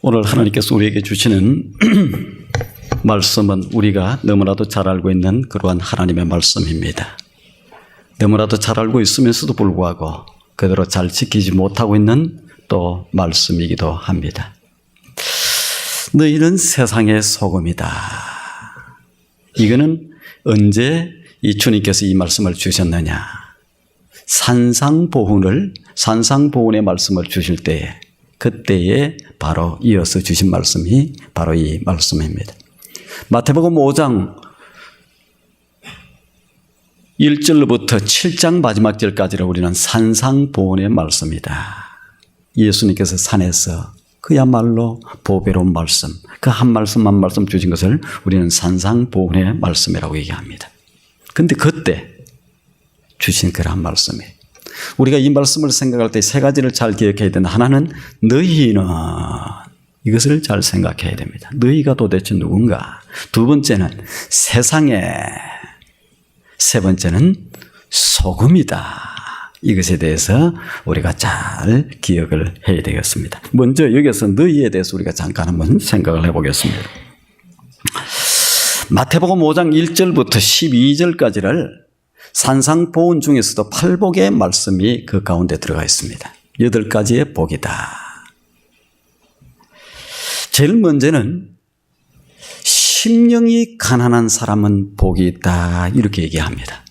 오늘 하나님께서 우리에게 주시는 말씀은 우리가 너무나도 잘 알고 있는 그러한 하나님의 말씀입니다. 너무나도 잘 알고 있으면서도 불구하고 그대로 잘 지키지 못하고 있는 또 말씀이기도 합니다. 너희는 세상의 소금이다. 이거는 언제 이 주님께서 이 말씀을 주셨느냐? 산상보훈의 말씀을 주실 때에 그때에 바로 이어서 주신 말씀이 바로 이 말씀입니다. 마태복음 5장 1절부터 7장 마지막 절까지를 우리는 산상보훈의 말씀이다. 예수님께서 산에서 그야말로 보배로운 말씀, 그 한 말씀 한 말씀 주신 것을 우리는 산상보훈의 말씀이라고 얘기합니다. 그런데 그때 주신 그러한 말씀이에요. 우리가 이 말씀을 생각할 때 세 가지를 잘 기억해야 된다. 하나는 너희는, 이것을 잘 생각해야 됩니다. 너희가 도대체 누군가? 두 번째는 세상에, 세 번째는 소금이다. 이것에 대해서 우리가 잘 기억을 해야 되겠습니다. 먼저 여기서 너희에 대해서 우리가 잠깐 한번 생각을 해보겠습니다. 마태복음 5장 1절부터 12절까지를 산상보훈 중에서도 8복의 말씀이 그 가운데 들어가 있습니다. 8가지의 복이다. 제일 먼저는 심령이 가난한 사람은 복이 있다. 이렇게 얘기합니다.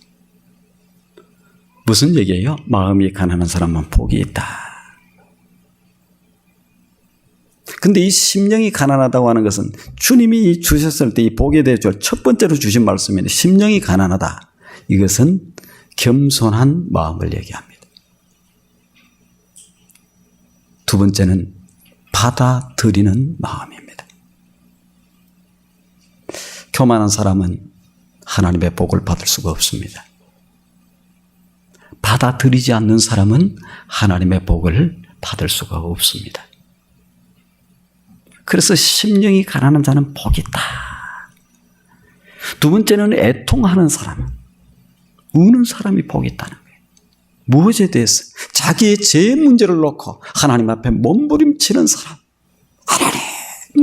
무슨 얘기예요? 마음이 가난한 사람은 복이 있다. 근데 이 심령이 가난하다고 하는 것은 주님이 주셨을 때 이 복에 대해 첫 번째로 주신 말씀인데, 심령이 가난하다. 이것은 겸손한 마음을 얘기합니다. 두 번째는 받아들이는 마음입니다. 교만한 사람은 하나님의 복을 받을 수가 없습니다. 받아들이지 않는 사람은 하나님의 복을 받을 수가 없습니다. 그래서 심령이 가난한 자는 복이 있다. 두 번째는 애통하는 사람, 우는 사람이 복이 있다는 거예요. 무엇에 대해서? 자기의 죄 문제를 놓고 하나님 앞에 몸부림치는 사람. 하나님,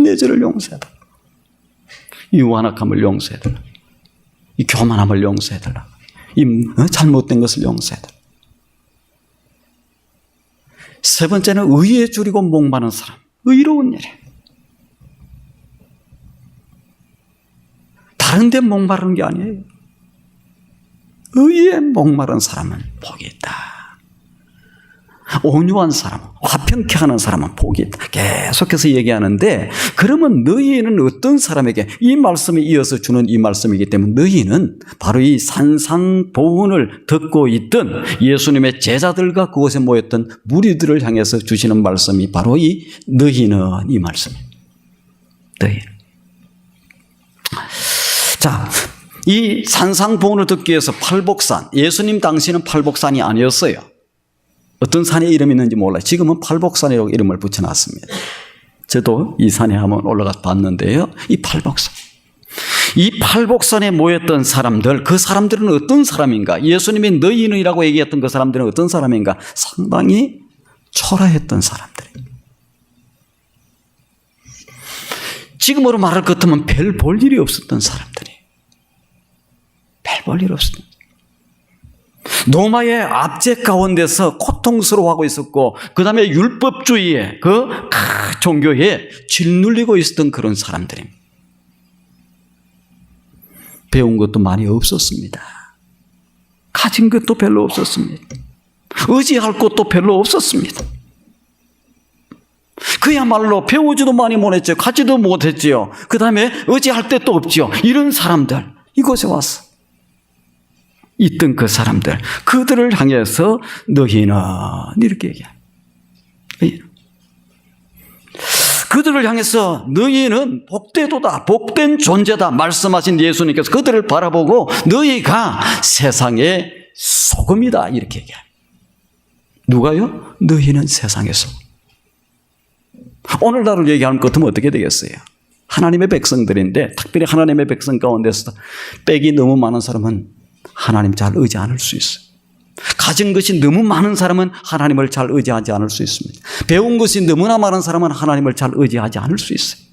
내 죄를 용서해달라. 이 완악함을 용서해달라. 이 교만함을 용서해달라. 이 잘못된 것을 용서해달라. 세 번째는 의에 줄이고 목마른 사람. 의로운 일에. 다른 데 목마르는 게 아니에요. 의에 목마른 사람은 복이 있다. 온유한 사람, 화평케 하는 사람은 복이 있다. 계속해서 얘기하는데, 그러면 너희는 어떤 사람에게 이 말씀에 이어서 주는 이 말씀이기 때문에 너희는 바로 이 산상보훈을 듣고 있던 예수님의 제자들과 그곳에 모였던 무리들을 향해서 주시는 말씀이 바로 이 너희는 이 말씀이에요. 너희는. 자, 이 산상보훈을 듣기 위해서 팔복산, 예수님 당시는 팔복산이 아니었어요. 어떤 산에 이름이 있는지 몰라요. 지금은 팔복산이라고 이름을 붙여놨습니다. 저도 이 산에 한번 올라가서 봤는데요. 이 팔복산. 이 팔복산에 모였던 사람들, 그 사람들은 어떤 사람인가? 예수님이 너희는이라고 얘기했던 그 사람들은 어떤 사람인가? 상당히 초라했던 사람들입니다. 지금으로 말할 것 같으면 별 볼 일이 없었던 사람들이. 별 볼 일 없었던. 로마의 압제 가운데서 고통스러워하고 있었고, 그 다음에 율법주의의 그 종교에 짓눌리고 있었던 그런 사람들입니다. 배운 것도 많이 없었습니다. 가진 것도 별로 없었습니다. 의지할 것도 별로 없었습니다. 그야말로 배우지도 많이 못했죠. 가지도 못했지요. 그 다음에 의지할 데도 없지요. 이런 사람들, 이곳에 와서 있던 그 사람들, 그들을 향해서 너희는 이렇게 얘기해요. 그들을 향해서 너희는 복되도다, 복된 존재다 말씀하신 예수님께서 그들을 바라보고 너희가 세상의 소금이다 이렇게 얘기해요. 누가요? 너희는 세상의 소금. 오늘날을 얘기하는 것 같으면 어떻게 되겠어요? 하나님의 백성들인데, 특별히 하나님의 백성 가운데서 빽이 너무 많은 사람은 하나님 잘 의지 않을 수 있어요. 가진 것이 너무 많은 사람은 하나님을 잘 의지하지 않을 수 있습니다. 배운 것이 너무나 많은 사람은 하나님을 잘 의지하지 않을 수 있어요.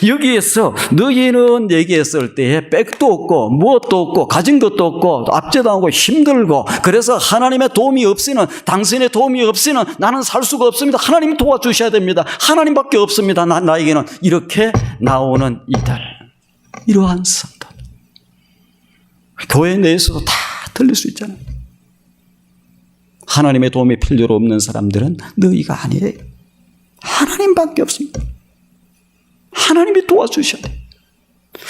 여기에서 너희는 얘기했을 때에 백도 없고 무엇도 없고 가진 것도 없고 압제당하고 힘들고 그래서 하나님의 도움이 없이는 당신의 도움이 없이는 나는 살 수가 없습니다. 하나님 도와주셔야 됩니다. 하나님밖에 없습니다. 나에게는 이렇게 나오는 이들 이러한 성도 교회 내에서도 다 들릴 수 있잖아요. 하나님의 도움이 필요로 없는 사람들은 너희가 아니에요. 하나님밖에 없습니다. 하나님이 도와주셔야 돼요.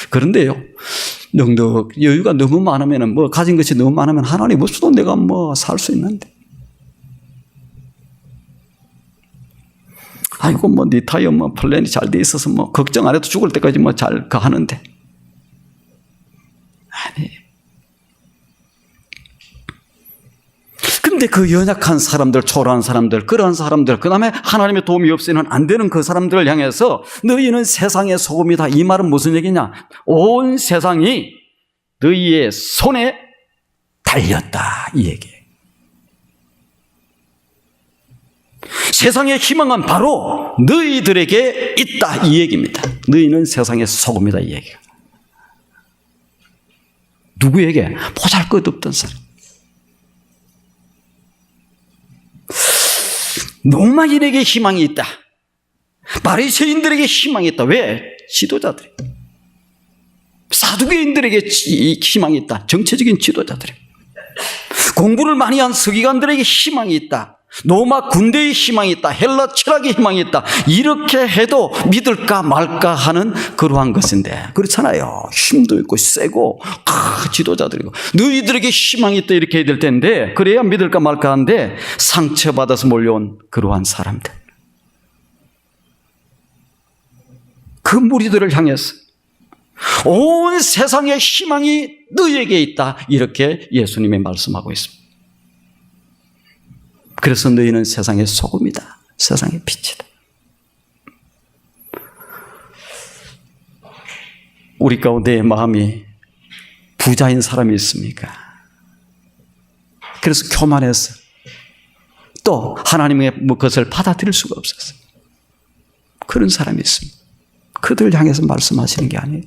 그런데요, 여유가 너무 많으면, 가진 것이 너무 많으면 하나님 없어도 내가 살 수 있는데. 아이고, 리타이어 플랜이 잘 돼 있어서 걱정 안 해도 죽을 때까지 잘 하는데. 아니에요. 근데 그 연약한 사람들, 초라한 사람들, 그러한 사람들, 그 다음에 하나님의 도움이 없이는 안 되는 그 사람들을 향해서 너희는 세상의 소금이다. 이 말은 무슨 얘기냐? 온 세상이 너희의 손에 달렸다. 이 얘기예요. 세상의 희망은 바로 너희들에게 있다. 이 얘기입니다. 너희는 세상의 소금이다. 이 얘기가. 누구에게? 보잘것없던 사람. 로마인에게 희망이 있다. 바리새인들에게 희망이 있다. 왜? 지도자들이. 사두개인들에게 희망이 있다. 정체적인 지도자들이. 공부를 많이 한 서기관들에게 희망이 있다. 로마 군대의 희망이 있다. 헬라 철학의 희망이 있다. 이렇게 해도 믿을까 말까 하는 그러한 것인데 그렇잖아요. 힘도 있고 세고 지도자들이고 너희들에게 희망이 있다 이렇게 해야 될 텐데 그래야 믿을까 말까 하는데 상처받아서 몰려온 그러한 사람들 그 무리들을 향해서 온 세상의 희망이 너희에게 있다 이렇게 예수님이 말씀하고 있습니다. 그래서 너희는 세상의 소금이다. 세상의 빛이다. 우리 가운데 마음이 부자인 사람이 있습니까? 그래서 교만해서 또 하나님의 것을 받아들일 수가 없었어요. 그런 사람이 있습니다. 그들 향해서 말씀하시는 게 아니에요.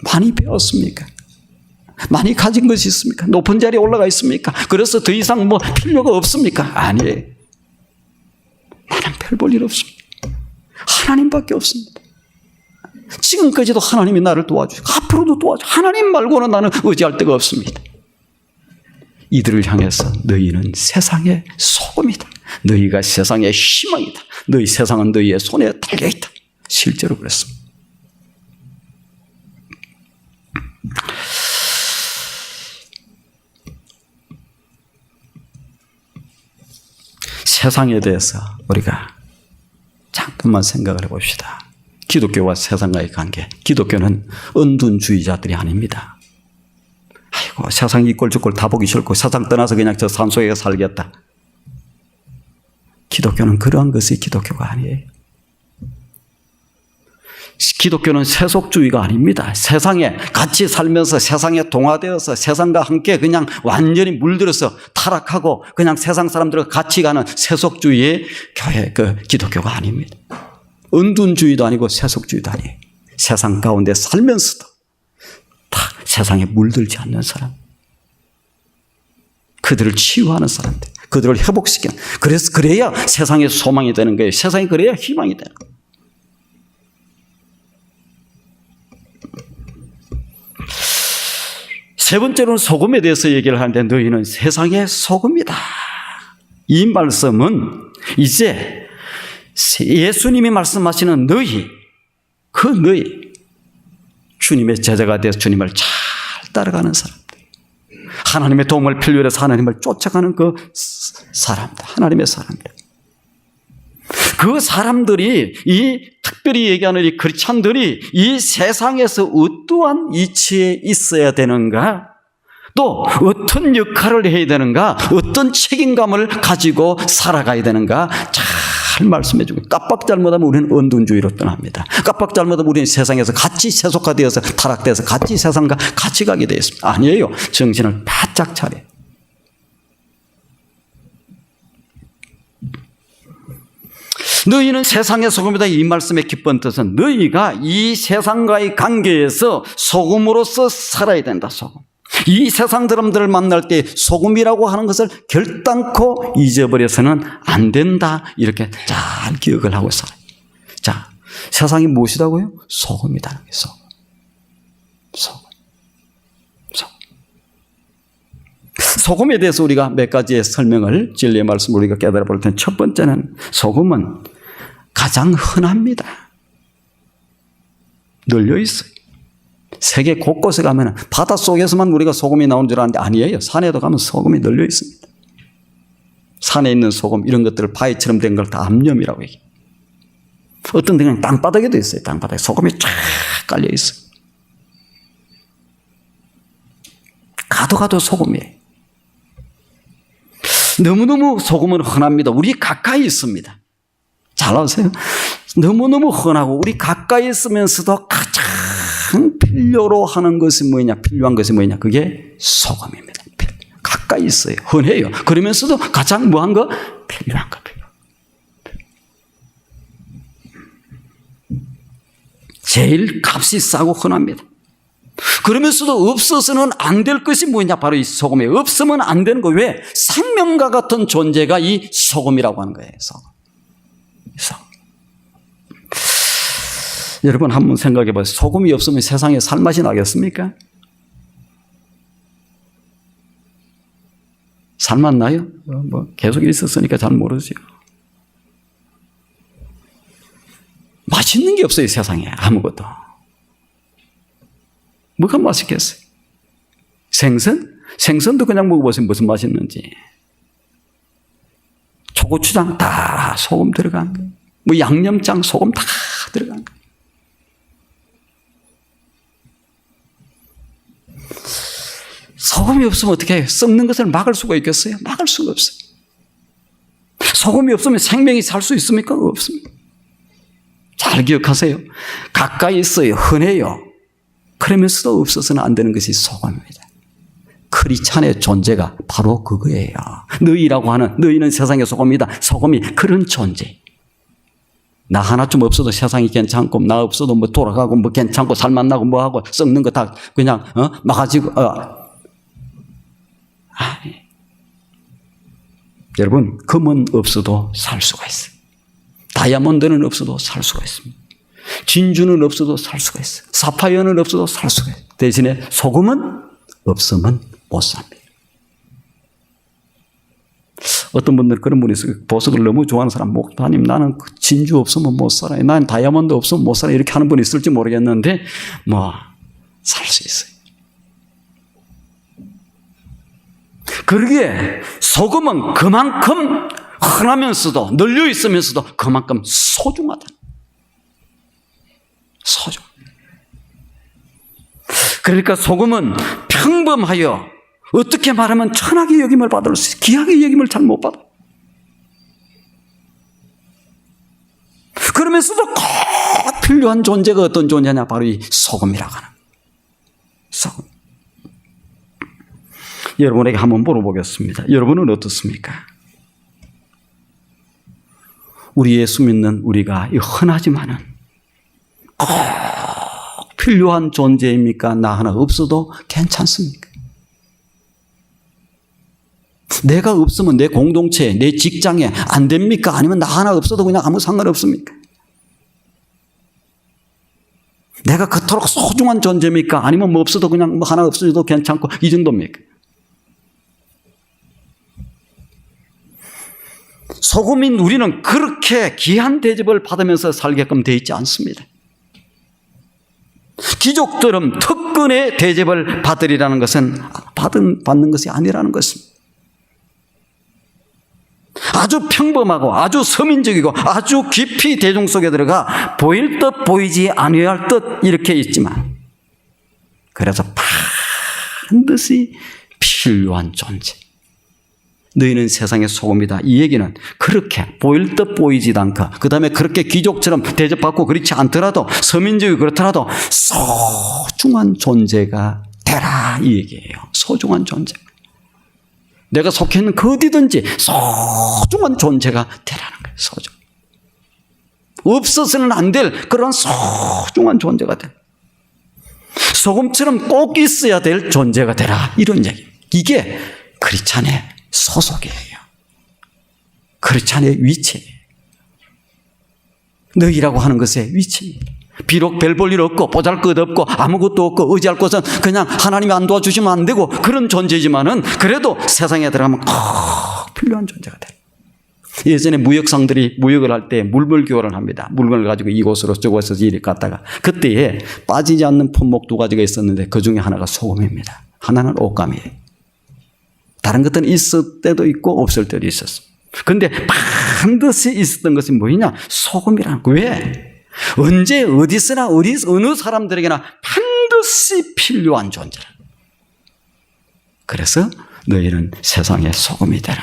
많이 배웠습니까? 많이 가진 것이 있습니까? 높은 자리에 올라가 있습니까? 그래서 더 이상 필요가 없습니까? 아니에요. 나는 별 볼 일 없습니다. 하나님밖에 없습니다. 지금까지도 하나님이 나를 도와주시고 앞으로도 도와주시고 하나님 말고는 나는 의지할 데가 없습니다. 이들을 향해서 너희는 세상의 소금이다. 너희가 세상의 희망이다. 너희 세상은 너희의 손에 달려있다. 실제로 그랬습니다. 세상에 대해서 우리가 잠깐만 생각을 해봅시다. 기독교와 세상과의 관계. 기독교는 은둔주의자들이 아닙니다. 아이고 세상 이 꼴 저 꼴 다 보기 싫고 세상 떠나서 그냥 저 산속에 살겠다. 기독교는 그러한 것이 기독교가 아니에요. 기독교는 세속주의가 아닙니다. 세상에 같이 살면서 세상에 동화되어서 세상과 함께 그냥 완전히 물들어서 타락하고 그냥 세상 사람들과 같이 가는 세속주의의 교회, 기독교가 아닙니다. 은둔주의도 아니고 세속주의도 아니에요. 세상 가운데 살면서도 다 세상에 물들지 않는 사람. 그들을 치유하는 사람들. 그들을 회복시키는. 그래야 세상의 소망이 되는 거예요. 세상이 그래야 희망이 되는 거예요. 세 번째로는 소금에 대해서 얘기를 하는데 너희는 세상의 소금이다. 이 말씀은 이제 예수님이 말씀하시는 너희, 그 너희, 주님의 제자가 되어서 주님을 잘 따라가는 사람들, 하나님의 도움을 필요로 해서 하나님을 쫓아가는 그 사람들, 하나님의 사람들. 그 사람들이 특별히 얘기하는 이 크리스찬들이 이 세상에서 어떠한 위치에 있어야 되는가, 또 어떤 역할을 해야 되는가, 어떤 책임감을 가지고 살아가야 되는가 잘 말씀해 주고, 깜빡 잘못하면 우리는 은둔주의로 떠납니다. 깜빡 잘못하면 우리는 세상에서 같이 세속화되어서 타락돼서 같이 세상과 같이 가게 되어 있습니다. 아니에요. 정신을 바짝 차려. 너희는 세상의 소금이다. 이 말씀의 기쁜 뜻은 너희가 이 세상과의 관계에서 소금으로서 살아야 된다. 소금. 이 세상 사람들을 만날 때 소금이라고 하는 것을 결단코 잊어버려서는 안 된다. 이렇게 잘 기억을 하고 살아요. 자, 세상이 무엇이라고요? 소금이다. 소금. 소금. 소금. 소금에 대해서 우리가 몇 가지의 설명을 진리의 말씀을 우리가 깨달아 볼 텐데 첫 번째는 소금은 가장 흔합니다. 널려 있어요. 세계 곳곳에 가면 바닷속에서만 우리가 소금이 나오는 줄 아는데 아니에요. 산에도 가면 소금이 널려 있습니다. 산에 있는 소금 이런 것들을 바위처럼 된 걸 다 암염이라고 얘기해요. 어떤 데는 땅바닥에도 있어요. 땅바닥에 소금이 쫙 깔려 있어요. 가도 소금이에요. 너무너무 소금은 흔합니다. 우리 가까이 있습니다. 잘 아세요? 너무너무 흔하고 우리 가까이 있으면서도 가장 필요로 하는 것이 뭐냐? 필요한 것이 뭐냐? 그게 소금입니다. 가까이 있어요. 흔해요. 그러면서도 가장 뭐한 거? 필요한 거. 제일 값이 싸고 흔합니다. 그러면서도 없어서는 안 될 것이 뭐냐? 바로 이 소금이에요. 없으면 안 되는 거. 왜? 생명과 같은 존재가 이 소금이라고 하는 거예요. 소금. 여러분 한번 생각해 보세요. 소금이 없으면 세상에 살맛이 나겠습니까? 살맛 나요? 뭐 계속 있었으니까 잘 모르죠. 맛있는 게 없어요. 세상에 아무것도. 뭐가 맛있겠어요? 생선? 생선도 그냥 먹어보세요. 무슨 맛이 있는지. 초고추장 다 소금 들어간 거. 뭐 양념장 소금 다 들어간 거. 소금이 없으면 어떻게 해요? 썩는 것을 막을 수가 있겠어요? 막을 수가 없어요. 소금이 없으면 생명이 살 수 있습니까? 없습니다. 잘 기억하세요. 가까이 있어요. 흔해요. 그러면서도 없어서는 안 되는 것이 소금입니다. 크리스찬의 존재가 바로 그거예요. 너희라고 하는, 너희는 세상의 소금이다. 소금이 그런 존재. 나 하나쯤 없어도 세상이 괜찮고, 나 없어도 뭐 돌아가고, 뭐 괜찮고, 살만 나고, 뭐 하고, 썩는 거 다 그냥, 막아지고, 아니. 여러분, 금은 없어도 살 수가 있어요. 다이아몬드는 없어도 살 수가 있습니다. 진주는 없어도 살 수가 있어요. 사파이어는 없어도 살 수가 있어요. 대신에 소금은 없으면 못 삽니다. 어떤 분들 그런 분이 있어요. 보석을 너무 좋아하는 사람, 목사님 나는 진주 없으면 못 살아요. 나는 다이아몬드 없으면 못 살아요. 이렇게 하는 분이 있을지 모르겠는데 뭐 살 수 있어요. 그러기에 소금은 그만큼 흔하면서도 널려 있으면서도 그만큼 소중하다. 소중. 그러니까 소금은 평범하여 어떻게 말하면 천하게 여김을 받을 수 있어요. 귀하게 여김을 잘 못 받아. 그러면서도 꼭 필요한 존재가 어떤 존재냐? 바로 이 소금이라고 하는 소금. 여러분에게 한번 물어보겠습니다. 여러분은 어떻습니까? 우리 예수 믿는 우리가 흔하지만은 꼭 필요한 존재입니까? 나 하나 없어도 괜찮습니까? 내가 없으면 내 공동체에, 내 직장에 안 됩니까? 아니면 나 하나 없어도 그냥 아무 상관없습니까? 내가 그토록 소중한 존재입니까? 아니면 뭐 없어도 그냥 뭐 하나 없어도 괜찮고 이 정도입니까? 소금인 우리는 그렇게 귀한 대접을 받으면서 살게끔 되어 있지 않습니다. 귀족들은 특권의 대접을 받으리라는 것은 받는 것이 아니라는 것입니다. 아주 평범하고 아주 서민적이고 아주 깊이 대중 속에 들어가 보일 듯 보이지 아니할 듯 이렇게 있지만 그래서 반드시 필요한 존재. 너희는 세상의 소금이다. 이 얘기는 그렇게 보일 듯 보이지도 않고 그 다음에 그렇게 귀족처럼 대접받고 그렇지 않더라도 서민적이고 그렇더라도 소중한 존재가 되라 이 얘기예요. 소중한 존재. 내가 속해 있는 그 어디든지 소중한 존재가 되라는 거예요. 소중. 없어서는 안 될 그런 소중한 존재가 돼. 소금처럼 꼭 있어야 될 존재가 되라. 이런 얘기. 이게 크리스찬의 소속이에요. 크리스찬의 위치예요. 너희라고 하는 것의 위치입니다. 비록 별 볼 일 없고 보잘것없고 아무것도 없고 의지할 것은 그냥 하나님이 안 도와주시면 안 되고 그런 존재지만은 그래도 세상에 들어가면 꼭 필요한 존재가 돼. 예전에 무역상들이 무역을 할 때 물물교환을 합니다. 물건을 가지고 이곳으로 저곳에서 이리 갔다가 그때에 빠지지 않는 품목 두 가지가 있었는데 그 중에 하나가 소금입니다. 하나는 옷감이에요. 다른 것들은 있을 때도 있고 없을 때도 있었어요. 그런데 반드시 있었던 것이 뭐냐? 소금이라는 거. 왜? 언제 어디서나 어느 사람들에게나 반드시 필요한 존재라. 그래서 너희는 세상의 소금이 되라.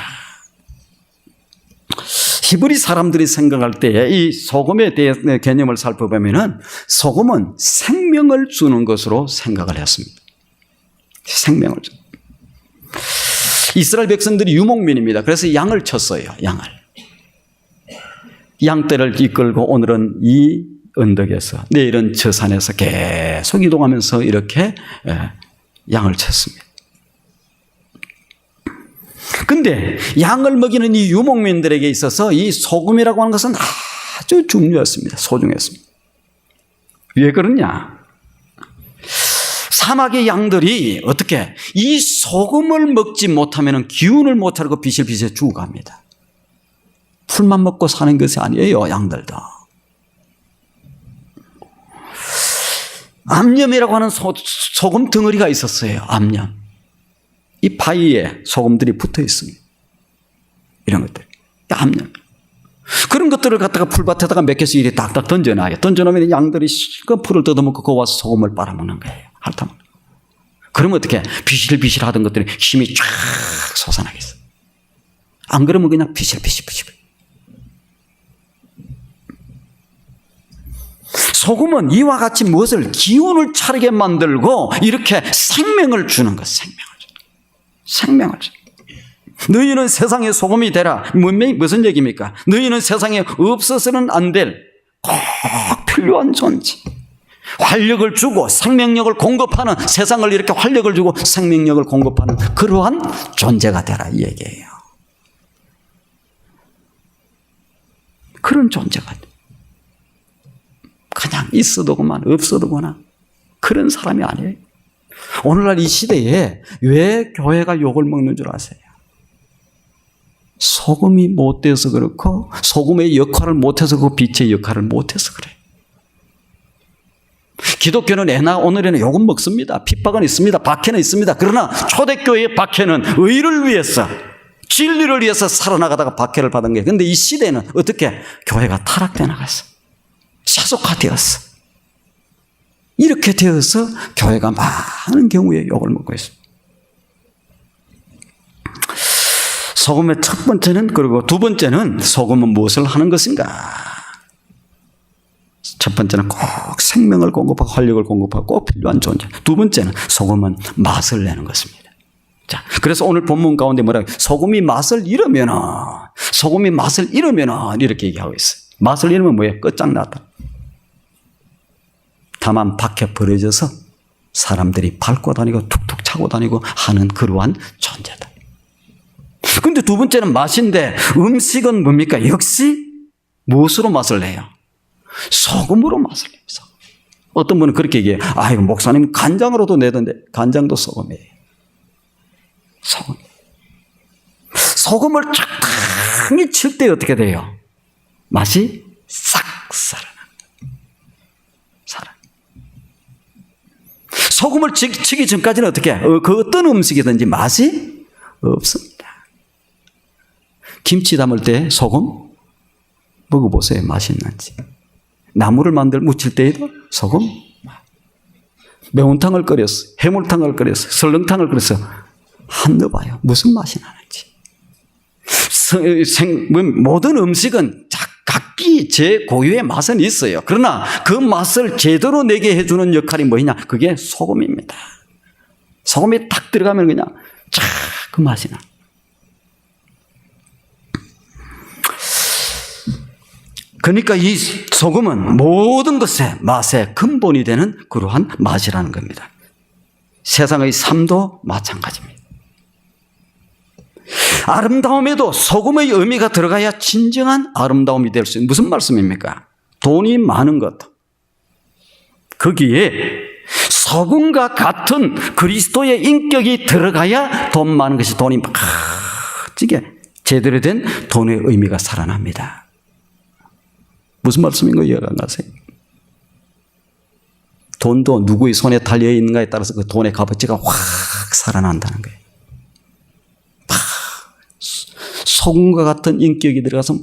히브리 사람들이 생각할 때 이 소금에 대한 개념을 살펴보면은 소금은 생명을 주는 것으로 생각을 했습니다. 생명을 주. 이스라엘 백성들이 유목민입니다. 그래서 양을 쳤어요. 양떼를 이끌고 오늘은 이 언덕에서 내일은 저 산에서 계속 이동하면서 이렇게 양을 쳤습니다. 근데 양을 먹이는 이 유목민들에게 있어서 이 소금이라고 하는 것은 아주 중요했습니다. 소중했습니다. 왜 그러냐? 사막의 양들이 어떻게 이 소금을 먹지 못하면 기운을 못 차리고 비실비실 죽어갑니다. 풀만 먹고 사는 것이 아니에요. 양들도. 암염이라고 하는 소금 덩어리가 있었어요. 암염. 이 바위에 소금들이 붙어 있습니다. 이런 것들. 암염. 그런 것들을 갖다가 풀밭에다가 몇 개씩 이렇게 딱딱 던져놔요. 던져놓으면 양들이 그 풀을 뜯어먹고 그 와서 소금을 빨아먹는 거예요. 핥아먹는. 그러면 어떻게 비실비실 하던 것들이 힘이 쫙 솟아나겠어. 안 그러면 그냥 비실비실. 소금은 이와 같이 무엇을 기운을 차리게 만들고 이렇게 생명을 주는 것. 생명을 주. 너희는 세상의 소금이 되라. 무슨 얘기입니까? 너희는 세상에 없어서는 안 될 꼭 필요한 존재. 활력을 주고 생명력을 공급하는, 세상을 이렇게 활력을 주고 생명력을 공급하는 그러한 존재가 되라 이 얘기예요. 그런 존재가 돼. 그냥 있어도 그만 없어도 그만 그런 사람이 아니에요. 오늘날 이 시대에 왜 교회가 욕을 먹는 줄 아세요? 소금이 못돼서 그렇고 소금의 역할을 못해서 그 빛의 역할을 못해서 그래요. 기독교는 애나 오늘에는 욕은 먹습니다. 핍박은 있습니다. 박해는 있습니다. 그러나 초대교회의 박해는 의를 위해서, 진리를 위해서 살아나가다가 박해를 받은 거예요. 그런데 이 시대는 어떻게? 교회가 타락되어 나갔어. 세속화되었어. 이렇게 되어서 교회가 많은 경우에 욕을 먹고 있습니다. 소금의 첫 번째는, 그리고 두 번째는 소금은 무엇을 하는 것인가? 첫 번째는 꼭 생명을 공급하고 활력을 공급하고 꼭 필요한 존재. 두 번째는 소금은 맛을 내는 것입니다. 자, 그래서 오늘 본문 가운데 뭐라고? 소금이 맛을 잃으면은 이렇게 얘기하고 있어요. 맛을 잃으면 뭐예요? 끝장났다. 다만 밖에 버려져서 사람들이 밟고 다니고 툭툭 차고 다니고 하는 그러한 존재다. 근데 두 번째는 맛인데 음식은 뭡니까? 역시 무엇으로 맛을 내요? 소금으로 맛을 내요. 소금. 어떤 분은 그렇게 얘기해요. 이거 목사님 간장으로도 내던데 간장도 소금이에요. 소금. 소금을 적당히 칠 때 어떻게 돼요? 맛이 싹 살아나. 소금을 치기 전까지는 어떻게 해요? 그 어떤 음식이든지 맛이 없습니다. 김치 담을 때 소금 먹어보세요. 맛이 있는지. 나물을 무칠 때에도 소금. 매운탕을 끓였어. 해물탕을 끓였어. 설렁탕을 끓였어. 한 넣어봐요. 무슨 맛이 나는지. 모든 음식은 각기 제 고유의 맛은 있어요. 그러나 그 맛을 제대로 내게 해주는 역할이 뭐냐? 그게 소금입니다. 소금이 딱 들어가면 그냥 쫙 그 맛이 나. 그러니까 이 소금은 모든 것의 맛의 근본이 되는 그러한 맛이라는 겁니다. 세상의 삶도 마찬가지입니다. 아름다움에도 소금의 의미가 들어가야 진정한 아름다움이 될 수 있는, 무슨 말씀입니까? 돈이 많은 것, 거기에 소금과 같은 그리스도의 인격이 들어가야 돈 많은 것이 돈이 멋지게 제대로 된 돈의 의미가 살아납니다. 무슨 말씀인 거 이해가 안 가세요? 돈도 누구의 손에 달려있는가에 따라서 그 돈의 값어치가 확 살아난다는 거예요. 소금과 같은 인격이 들어가서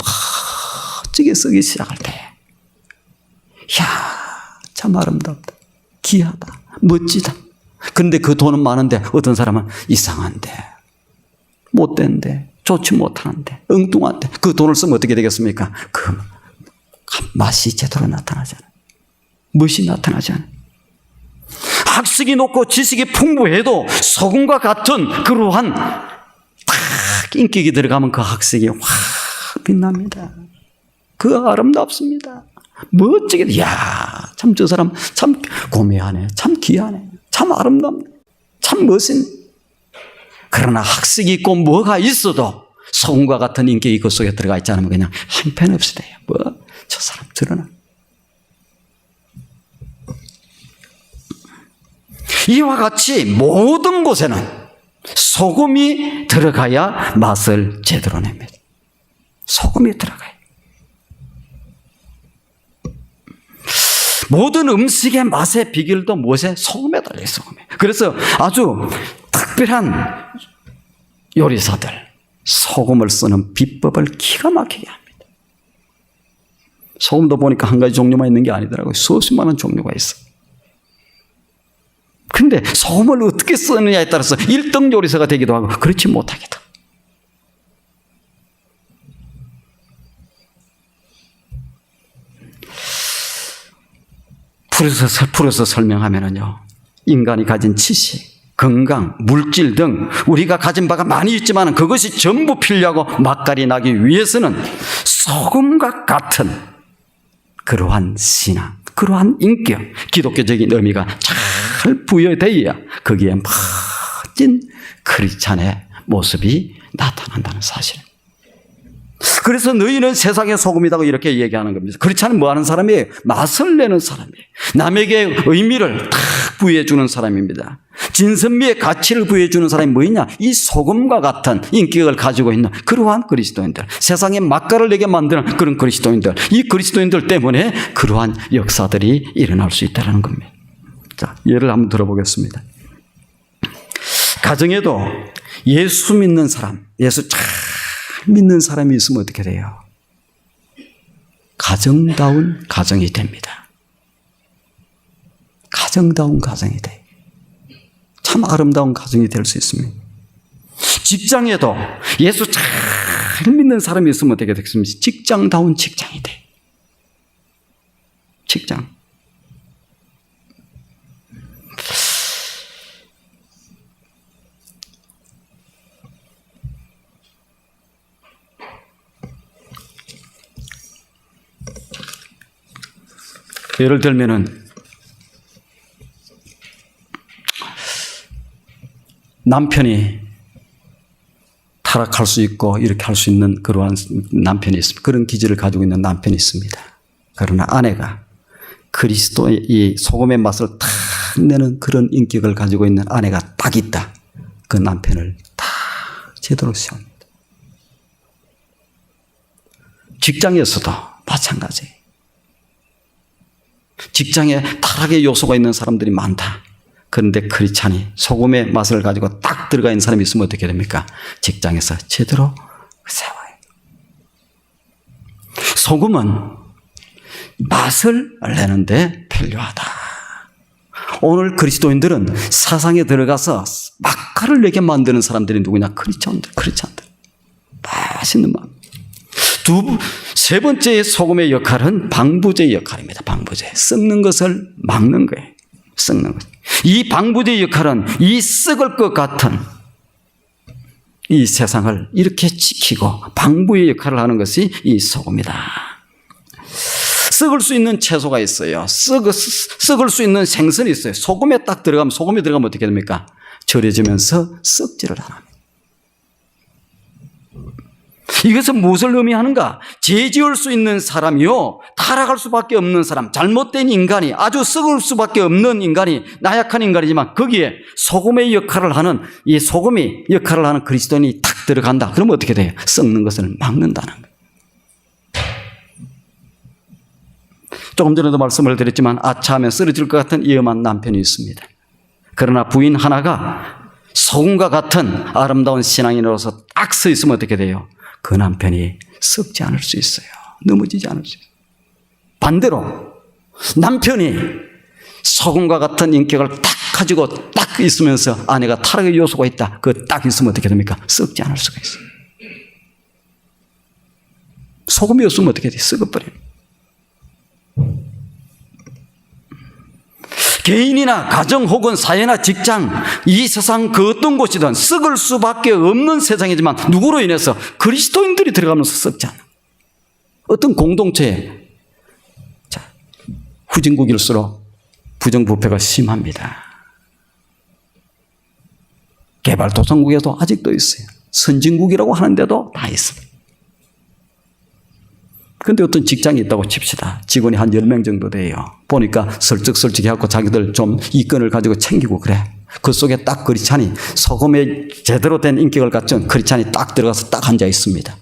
멋지게 쓰기 시작할 때, 이야, 참 아름답다, 귀하다, 멋지다. 그런데 그 돈은 많은데 어떤 사람은 이상한데, 못된데, 좋지 못하는데, 엉뚱한데, 그 돈을 쓰면 어떻게 되겠습니까? 그 맛이 제대로 나타나잖아요. 멋이 나타나잖아요. 학식이 높고 지식이 풍부해도 소금과 같은 그러한 딱 인격이 들어가면 그 학식이 확 빛납니다. 그 아름답습니다. 멋지게, 이야, 참 저 사람 참 고매하네, 참 귀하네, 참 아름답네, 참 멋있네. 그러나 학식이 있고 뭐가 있어도 소금과 같은 인격이 그 속에 들어가 있지 않으면 그냥 형편없이 돼요. 저 사람 드러나. 이와 같이 모든 곳에는 소금이 들어가야 맛을 제대로 냅니다. 소금이 들어가요. 모든 음식의 맛의 비결도 무엇에? 소금에 달려요. 소금에. 그래서 아주 특별한 요리사들 소금을 쓰는 비법을 기가 막히게 합니다. 소금도 보니까 한 가지 종류만 있는 게 아니더라고요. 수십 많은 종류가 있어요. 근데 소금을 어떻게 쓰느냐에 따라서 1등 요리사가 되기도 하고 그렇지 못하기도. 풀어서 설명하면요, 인간이 가진 지식, 건강, 물질 등 우리가 가진 바가 많이 있지만 그것이 전부 필요하고 맛깔이 나기 위해서는 소금과 같은 그러한 신앙, 그러한 인격, 기독교적인 의미가 잘 부여되어야 거기에 멋진 크리스찬의 모습이 나타난다는 사실. 그래서 너희는 세상의 소금이라고 이렇게 얘기하는 겁니다. 크리스찬은 뭐 하는 사람이에요? 맛을 내는 사람이에요. 남에게 의미를 딱 부여해주는 사람입니다. 진선미의 가치를 부여해주는 사람이 뭐냐? 이 소금과 같은 인격을 가지고 있는 그러한 그리스도인들, 세상에 맛깔을 내게 만드는 그런 그리스도인들, 이 그리스도인들 때문에 그러한 역사들이 일어날 수 있다는 겁니다. 자, 예를 한번 들어보겠습니다. 가정에도 예수 믿는 사람, 예수 잘 믿는 사람이 있으면 어떻게 돼요? 가정다운 가정이 됩니다. 가정다운 가정이 돼요. 참 아름다운 가정이 될 수 있습니다. 직장에도 예수 잘 믿는 사람이 있으면 어떻게 되겠습니까? 직장다운 직장이 돼요. 직장. 예를 들면은 남편이 타락할 수 있고 이렇게 할 수 있는 그러한 남편이 있습니다. 그런 기질을 가지고 있는 남편이 있습니다. 그러나 아내가 그리스도의 이 소금의 맛을 탁 내는 그런 인격을 가지고 있는 아내가 딱 있다. 그 남편을 다 제대로 세웁니다. 직장에서도 마찬가지예요. 직장에 타락의 요소가 있는 사람들이 많다. 그런데 크리스찬이 소금의 맛을 가지고 딱 들어가 있는 사람이 있으면 어떻게 됩니까? 직장에서 제대로 세워요. 소금은 맛을 내는데 필요하다. 오늘 그리스도인들은 사상에 들어가서 맛깔을 내게 만드는 사람들이 누구냐? 크리스찬들. 맛있는 맛. 세 번째의 소금의 역할은 방부제의 역할입니다. 방부제. 썩는 것을 막는 거예요. 썩는 것. 이 방부제의 역할은 이 썩을 것 같은 이 세상을 이렇게 지키고 방부의 역할을 하는 것이 이 소금이다. 썩을 수 있는 채소가 있어요. 썩을 수 있는 생선이 있어요. 소금이 들어가면 어떻게 됩니까? 절여지면서 썩지를 않아요. 이것은 무엇을 의미하는가? 죄 지을 수 있는 사람이요, 타락할 수밖에 없는 사람, 잘못된 인간이, 아주 썩을 수밖에 없는 인간이, 나약한 인간이지만 거기에 소금의 역할을 하는, 이 소금이 역할을 하는 그리스도인이 탁 들어간다. 그러면 어떻게 돼요? 썩는 것을 막는다는 거예요. 조금 전에도 말씀을 드렸지만 아차하면 쓰러질 것 같은 위험한 남편이 있습니다. 그러나 부인 하나가 소금과 같은 아름다운 신앙인으로서 딱 서 있으면 어떻게 돼요? 그 남편이 썩지 않을 수 있어요. 넘어지지 않을 수 있어요. 반대로 남편이 소금과 같은 인격을 딱 가지고 딱 있으면서 아내가 타락의 요소가 있다. 그 딱 있으면 어떻게 됩니까? 썩지 않을 수가 있어요. 소금이 없으면 어떻게 돼요? 썩어버려요. 개인이나 가정 혹은 사회나 직장, 이 세상 그 어떤 곳이든 썩을 수밖에 없는 세상이지만 누구로 인해서? 그리스도인들이 들어가면서 썩지 않아. 어떤 공동체에 후진국일수록 부정부패가 심합니다. 개발도상국에도 아직도 있어요. 선진국이라고 하는데도 다 있습니다. 그런데 어떤 직장이 있다고 칩시다. 직원이 한 10명 정도 돼요. 보니까 설득 해갖고 자기들 좀 이권을 가지고 챙기고 그래. 그 속에 딱 크리스찬이, 소금에 제대로 된 인격을 갖춘 크리스찬이 딱 들어가서 딱 앉아 있습니다.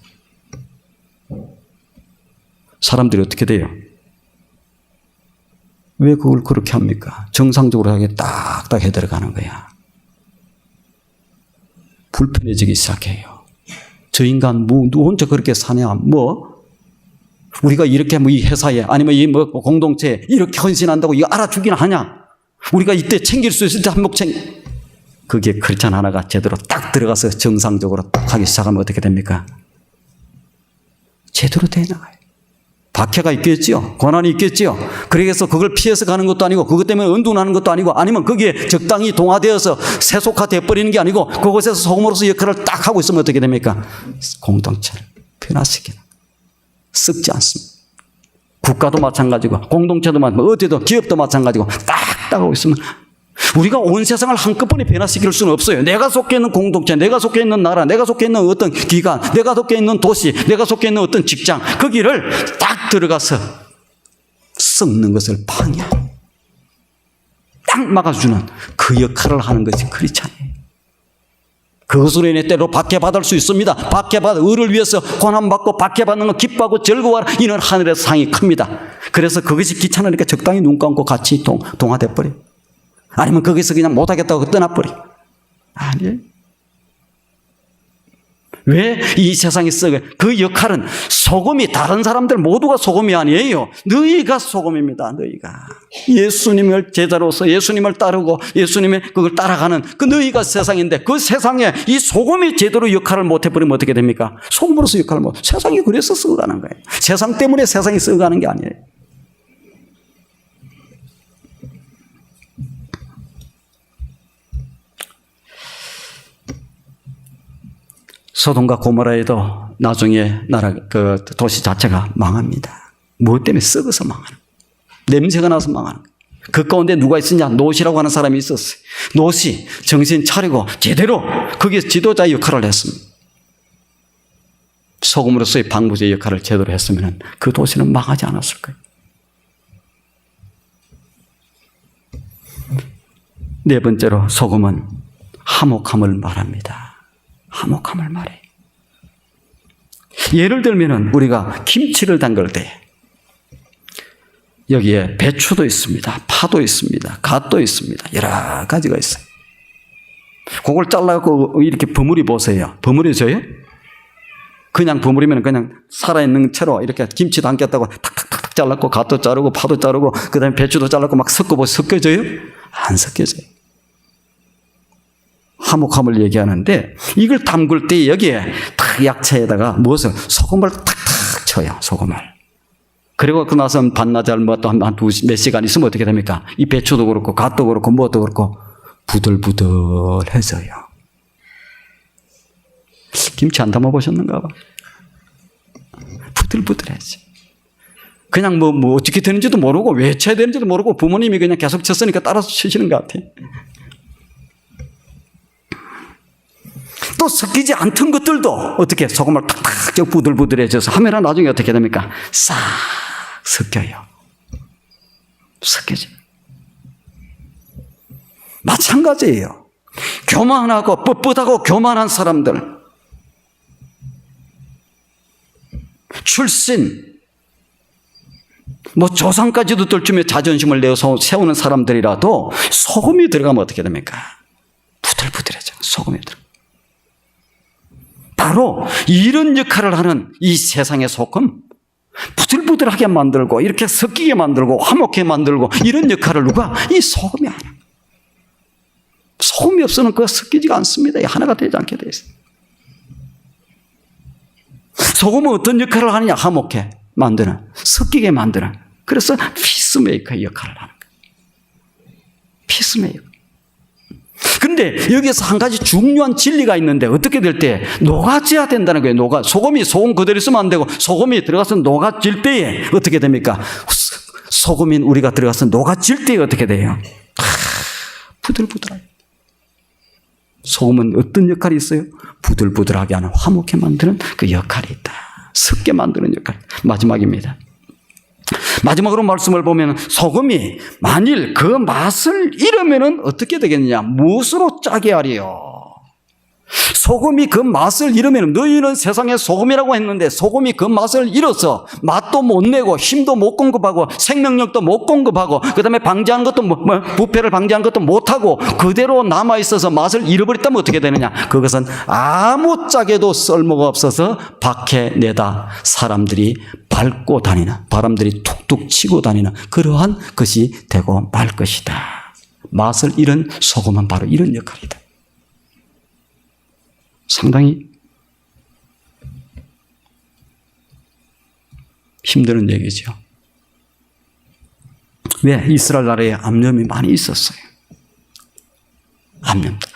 사람들이 어떻게 돼요? 왜 그걸 그렇게 합니까? 정상적으로 하게 딱딱 해 들어가는 거야. 불편해지기 시작해요. 저 인간 누구 혼자 그렇게 사냐? 우리가 이렇게 이 회사에 아니면 이 공동체에 이렇게 헌신한다고 이거 알아주기나 하냐? 우리가 이때 챙길 수 있을 때 한몫 그게 크리스찬 하나가 제대로 딱 들어가서 정상적으로 딱 하기 시작하면 어떻게 됩니까? 제대로 돼 나가요. 박해가 있겠지요. 고난이 있겠지요. 그래서 그걸 피해서 가는 것도 아니고 그것 때문에 은둔하는 것도 아니고 아니면 거기에 적당히 동화되어서 세속화되어 버리는 게 아니고 그곳에서 소금으로서 역할을 딱 하고 있으면 어떻게 됩니까? 공동체를 변화시키는. 썩지 않습니다. 국가도 마찬가지고 공동체도 마찬가지고 어디도 기업도 마찬가지고 딱 하고 있으면 우리가 온 세상을 한꺼번에 변화시킬 수는 없어요. 내가 속해 있는 공동체, 내가 속해 있는 나라, 내가 속해 있는 어떤 기관, 내가 속해 있는 도시, 내가 속해 있는 어떤 직장, 거기를 딱 들어가서 썩는 것을 방해하는, 딱 막아주는 그 역할을 하는 것이 크리스찬이에요. 그것으로 인해 때로 박해받을 수 있습니다. 의를 위해서 고난받고 박해받는 건 기뻐하고 즐거워하라. 이는 하늘에서 상이 큽니다. 그래서 그것이 귀찮으니까 적당히 눈 감고 같이 동화돼 버려. 아니면 거기서 그냥 못하겠다고 떠나버려. 아니에요. 왜 이 세상이 썩어요? 그 역할은 소금이, 다른 사람들 모두가 소금이 아니에요. 너희가 소금입니다. 너희가 예수님을 제자로서 예수님을 따르고 예수님의 그걸 따라가는 그 너희가 세상인데 그 세상에 이 소금이 제대로 역할을 못해버리면 어떻게 됩니까? 소금으로서 역할을 못. 세상이 그래서 썩어가는 거예요. 세상 때문에 세상이 썩어가는 게 아니에요. 소돔과 고모라에도 나중에 그 도시 자체가 망합니다. 무엇 때문에? 썩어서 망하는, 냄새가 나서 망하는. 그 가운데 누가 있었냐? 롯이라고 하는 사람이 있었어요. 롯이 정신 차리고 제대로 거기에 지도자의 역할을 했습니다. 소금으로서의 방부제의 역할을 제대로 했으면 그 도시는 망하지 않았을 거예요. 네 번째로 소금은 화목함을 말합니다. 화목함을 말해. 예를 들면 우리가 김치를 담글 때 여기에 배추도 있습니다. 파도 있습니다. 갓도 있습니다. 여러 가지가 있어요. 그걸 잘라갖고 이렇게 버무리 보세요. 버무려져요? 그냥 버무리면 그냥 살아있는 채로 이렇게 김치 담겼다고 탁탁탁 잘랐고 갓도 자르고 파도 자르고 그 다음에 배추도 잘랐고 막 섞어져요? 안 섞여져요. 화목함을 얘기하는데 이걸 담글 때 여기에 탁 약채에다가 무엇을? 소금을 탁탁 쳐요. 소금을. 그리고 그 나서 반나절 또 몇 시간 있으면 어떻게 됩니까? 이 배추도 그렇고 갓도 그렇고 무엇도 그렇고 부들부들해져요. 김치 안 담아보셨는가 봐. 부들부들해져. 그냥 뭐 어떻게 되는지도 모르고 왜 쳐야 되는지도 모르고 부모님이 그냥 계속 쳤으니까 따라서 치시는 것 같아요. 또 섞이지 않던 것들도 어떻게 소금을 탁탁 부들부들해져서 하면 나중에 어떻게 됩니까? 싹 섞여요. 섞여져요. 마찬가지예요. 교만하고 뻣뻣하고 교만한 사람들, 출신, 뭐 조상까지도 떨주며 자존심을 내어서 세우는 사람들이라도 소금이 들어가면 어떻게 됩니까? 부들부들해져. 소금이 들어가. 바로 이런 역할을 하는 이 세상의 소금, 부들부들하게 만들고 이렇게 섞이게 만들고 화목하게 만들고 이런 역할을 누가? 이 소금이 하나. 소금이 없으면 그거 섞이지가 않습니다. 하나가 되지 않게 돼 있어요. 소금은 어떤 역할을 하느냐? 화목해 만드는, 섞이게 만드는. 그래서 피스메이커의 역할을 하는 거예요. 피스메이커. 근데 여기서 한 가지 중요한 진리가 있는데 어떻게 될 때 녹아져야 된다는 거예요. 소금이 소금 그대로 있으면 안 되고 소금이 들어가서 녹아질 때에 어떻게 됩니까? 소금인 우리가 들어가서 녹아질 때에 어떻게 돼요? 부들부들하게. 소금은 어떤 역할이 있어요? 부들부들하게 하는, 화목하게 만드는 그 역할이 있다. 섞게 만드는 역할. 마지막입니다. 마지막으로 말씀을 보면 소금이 만일 그 맛을 잃으면 어떻게 되겠느냐? 무엇으로 짜게 하리요? 소금이 그 맛을 잃으면, 너희는 세상의 소금이라고 했는데 소금이 그 맛을 잃어서 맛도 못 내고 힘도 못 공급하고 생명력도 못 공급하고 그 다음에 방지하는 것도 부패를 방지하는 것도 못하고 그대로 남아있어서 맛을 잃어버렸다면 어떻게 되느냐? 그것은 아무짝에도 쓸모가 없어서 밖에 내다 사람들이 밟고 다니는, 바람들이 툭툭 치고 다니는 그러한 것이 되고 말 것이다. 맛을 잃은 소금은 바로 이런 역할이다. 상당히 힘든 얘기죠. 왜? 이스라엘 나라에 압력이 많이 있었어요.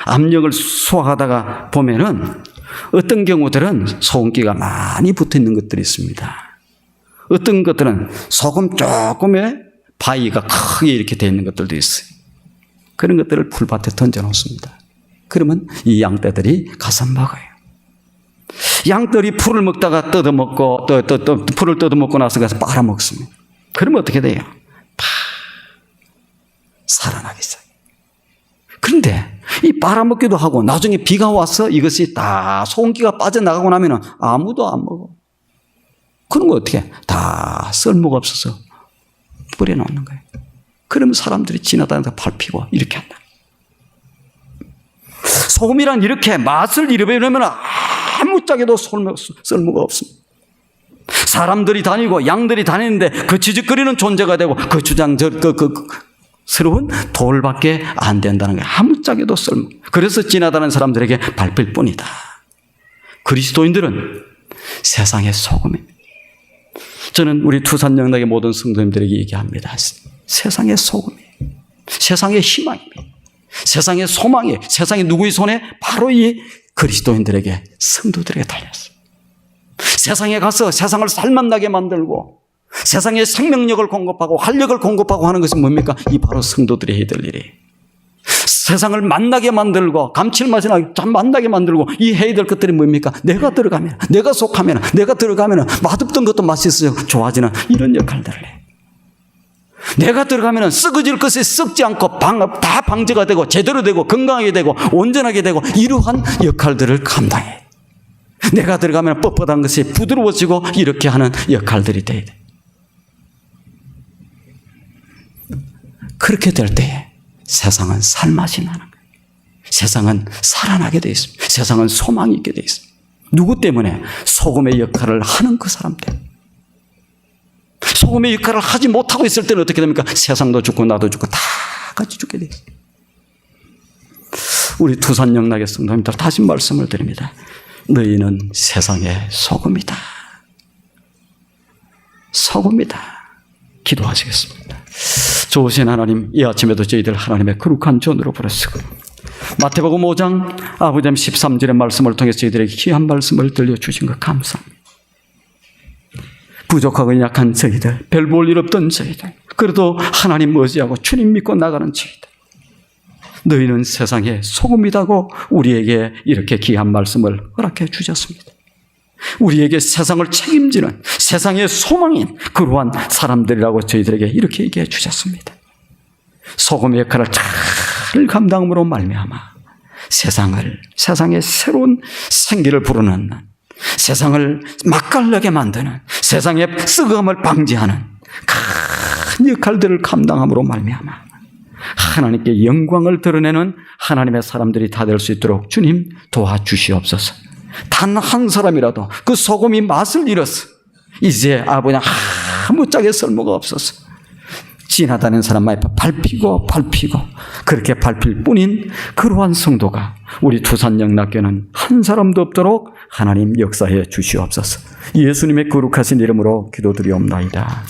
압력을 수확하다가 보면은 어떤 경우들은 소금기가 많이 붙어 있는 것들이 있습니다. 어떤 것들은 소금 조금의 바위가 크게 이렇게 되어 있는 것들도 있어요. 그런 것들을 풀밭에 던져 놓습니다. 그러면 이 양떼들이 가서 먹어요. 양떼들이 풀을 먹다가 뜯어먹고 또 풀을 뜯어먹고 나서 가서 빨아먹습니다. 그러면 어떻게 돼요? 다 살아나기 시작해요. 그런데 이 빨아먹기도 하고 나중에 비가 와서 이것이 다 소금기가 빠져나가고 나면 아무도 안 먹어. 그런 거 어떻게 해? 다 쓸모가 없어서 뿌려놓는 거예요. 그러면 사람들이 지나다니면서 밟히고 이렇게 한다. 소금이란 이렇게 맛을 잃어버리면 아무짝에도 쓸모가 없습니다. 사람들이 다니고 양들이 다니는데 그 지직거리는 존재가 되고 그 새로운 돌밖에 안 된다는 게 아무짝에도 쓸모. 그래서 지나다니는 사람들에게 밟힐 뿐이다. 그리스도인들은 세상의 소금입니다. 저는 우리 투산영락의 모든 성도님들에게 얘기합니다. 세상의 소금이에요. 세상의 희망입니다. 세상의 소망이, 세상이 누구의 손에? 바로 이 그리스도인들에게, 성도들에게 달렸어요. 세상에 가서 세상을 살맛나게 만들고 세상에 생명력을 공급하고 활력을 공급하고 하는 것이 뭡니까? 이 바로 성도들이 해야 될 일이에요. 세상을 만나게 만들고 감칠맛이 참 만나게 만들고 이 해야 될 것들이 뭡니까? 내가 들어가면, 내가 속하면, 내가 들어가면 맛없던 것도 맛있어져 좋아지는 이런 역할들을 해요. 내가 들어가면 썩어질 것이 썩지 않고 다 방제가 되고 제대로 되고 건강하게 되고 온전하게 되고 이러한 역할들을 감당해. 내가 들어가면 뻣뻣한 것이 부드러워지고 이렇게 하는 역할들이 돼야 돼. 그렇게 될 때에 세상은 살맛이 나는 거예요. 세상은 살아나게 돼 있습니다. 세상은 소망이 있게 돼 있습니다. 누구 때문에? 소금의 역할을 하는 그 사람 때문에. 소금의 역할을 하지 못하고 있을 때는 어떻게 됩니까? 세상도 죽고 나도 죽고 다 같이 죽게 돼 있어요. 우리 투산영락의 성도님들 다시 말씀을 드립니다. 너희는 세상의 소금이다. 소금이다. 기도하시겠습니다. 좋으신 하나님, 이 아침에도 저희들 하나님의 거룩한 전으로 부르시고 마태복음 5장 아버지 13절의 말씀을 통해서 저희들에게 귀한 말씀을 들려주신 것 감사합니다. 부족하고 약한 저희들, 별 볼 일 없던 저희들, 그래도 하나님 머지하고 주님 믿고 나가는 저희들, 너희는 세상의 소금이라고 우리에게 이렇게 귀한 말씀을 허락해 주셨습니다. 우리에게 세상을 책임지는 세상의 소망인 그러한 사람들이라고 저희들에게 이렇게 얘기해 주셨습니다. 소금의 역할을 잘 감당함으로 말미암아 세상의 새로운 생기를 불어넣는, 세상을 맛깔나게 만드는, 세상의 썩음을 방지하는 큰 역할들을 감당함으로 말미암아 하나님께 영광을 드러내는 하나님의 사람들이 다 될 수 있도록 주님 도와주시옵소서. 단 한 사람이라도 그 소금이 맛을 잃어서 이제 아버지 아무짝에 쓸모가 없어서 지나다니는 사람만 밟히고 그렇게 밟힐 뿐인 그러한 성도가 우리 두산영락교는 한 사람도 없도록 하나님 역사해 주시옵소서. 예수님의 거룩하신 이름으로 기도드리옵나이다.